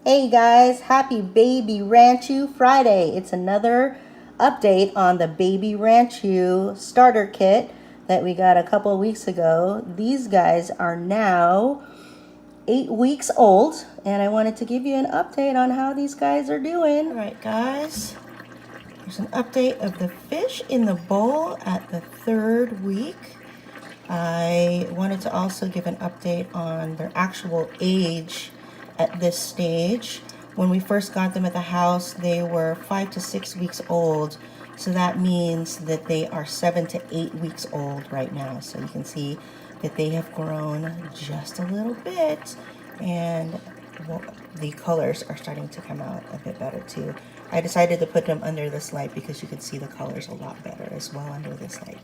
Hey guys, happy Baby Ranchu Friday. It's another update on the Baby Ranchu starter kit that we got a couple of weeks ago. These guys are now 8 weeks old, and I wanted to give you an update on how these guys are doing. All right, guys, there's an update of the fish in the bowl at the 3rd week. I wanted to also give an update on their actual age at this stage. When we first got them at the house, they were 5 to 6 weeks old. So that means that they are 7 to 8 weeks old right now. So you can see that they have grown just a little bit, and the colors are starting to come out a bit better too. I decided to put them under this light because you can see the colors a lot better as well under this light.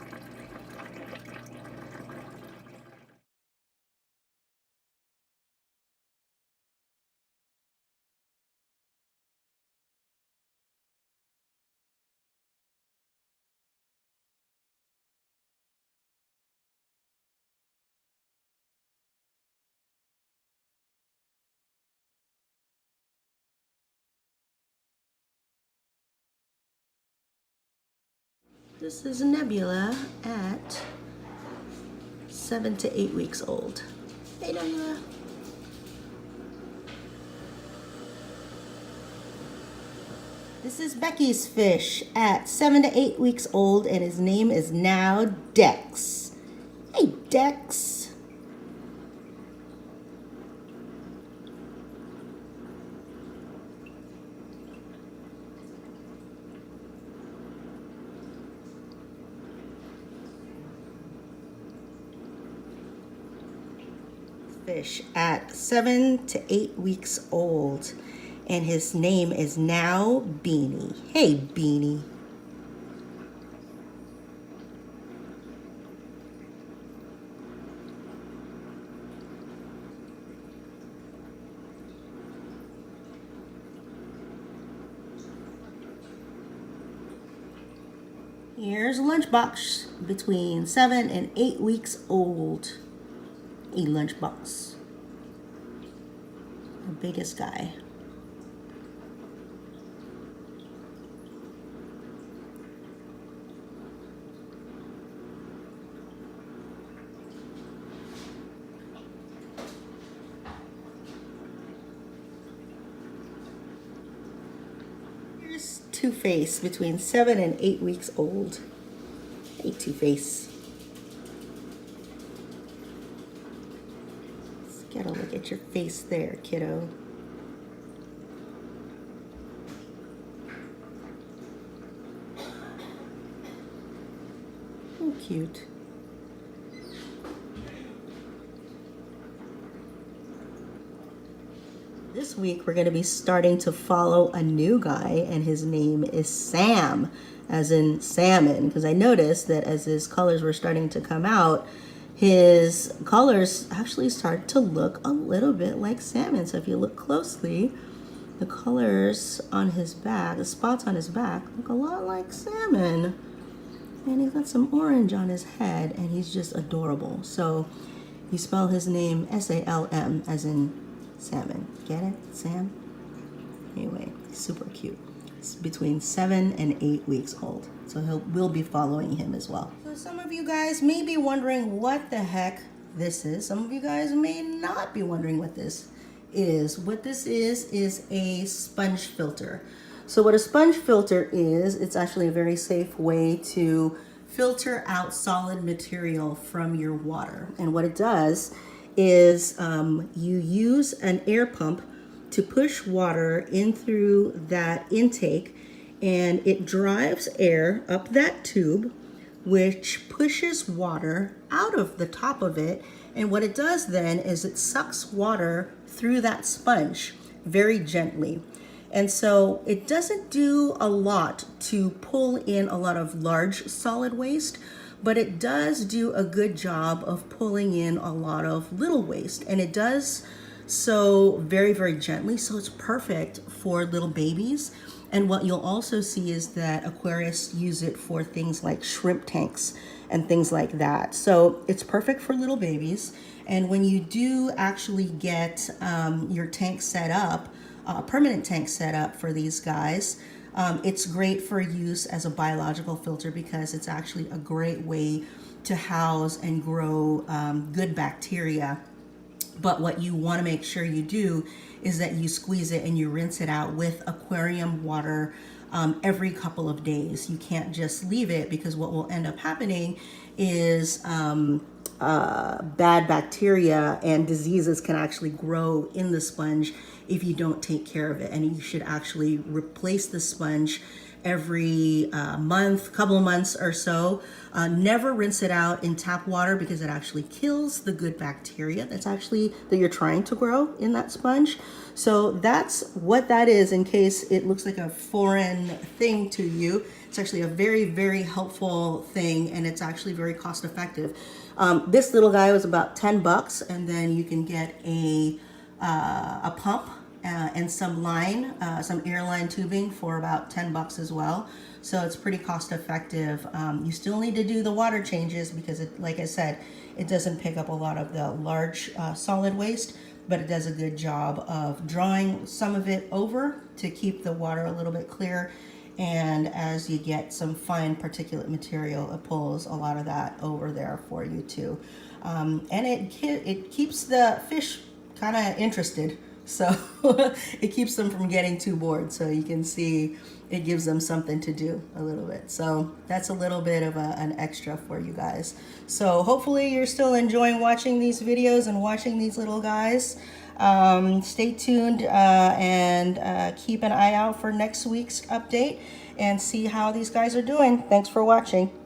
This is Nebula at 7 to 8 weeks old. Hey, Nebula. This is Becky's fish at 7 to 8 weeks old, and his name is now Dex. Hey, Dex. Fish at 7 to 8 weeks old, and his name is now Beanie. Hey, Beanie. Here's a lunchbox between 7 and 8 weeks old. A lunchbox. The biggest guy. Here's Two-Face between 7 and 8 weeks old. Hey, Two-Face. Get a look at your face there, kiddo. Oh, cute. This week we're going to be starting to follow a new guy, and his name is Sam, as in salmon, because I noticed that as his colors were starting to come out, his colors actually start to look a little bit like salmon. So if you look closely, the colors on his back, the spots on his back, look a lot like salmon. And he's got some orange on his head, and he's just adorable. So you spell his name S-A-L-M, as in salmon. Get it? Sam? Anyway, super cute. It's between 7 and 8 weeks old. So we'll be following him as well. So some of you guys may be wondering what the heck this is. Some of you guys may not be wondering what this is. What this is a sponge filter. So what a sponge filter is, it's actually a very safe way to filter out solid material from your water. And what it does is you use an air pump to push water in through that intake, and it drives air up that tube, which pushes water out of the top of it. And what it does then is it sucks water through that sponge very gently. And so it doesn't do a lot to pull in a lot of large solid waste, but it does do a good job of pulling in a lot of little waste. And it does so very, very gently. So it's perfect for little babies. And what you'll also see is that aquarists use it for things like shrimp tanks and things like that. So it's perfect for little babies. And when you do actually get your tank set up, permanent tank set up for these guys. It's great for use as a biological filter because it's actually a great way to house and grow good bacteria. But what you want to make sure you do is that you squeeze it and you rinse it out with aquarium water every couple of days. You can't just leave it, because what will end up happening is bad bacteria and diseases can actually grow in the sponge if you don't take care of it. And you should actually replace the sponge every month, couple of months or so. Never rinse it out in tap water, because it actually kills the good bacteria that you're trying to grow in that sponge. So that's what that is, in case it looks like a foreign thing to you. It's actually a very, very helpful thing, and it's actually very cost effective. This little guy was about 10 bucks, and then you can get a pump and some line, some airline tubing for about 10 bucks as well. So it's pretty cost effective. You still need to do the water changes because like I said, it doesn't pick up a lot of the large solid waste, but it does a good job of drawing some of it over to keep the water a little bit clear. And as you get some fine particulate material, it pulls a lot of that over there for you too. And it keeps the fish kind of interested. So it keeps them from getting too bored. So you can see it gives them something to do a little bit. So that's a little bit of an extra for you guys. So hopefully you're still enjoying watching these videos and watching these little guys. Stay tuned and keep an eye out for next week's update and see how these guys are doing. Thanks for watching.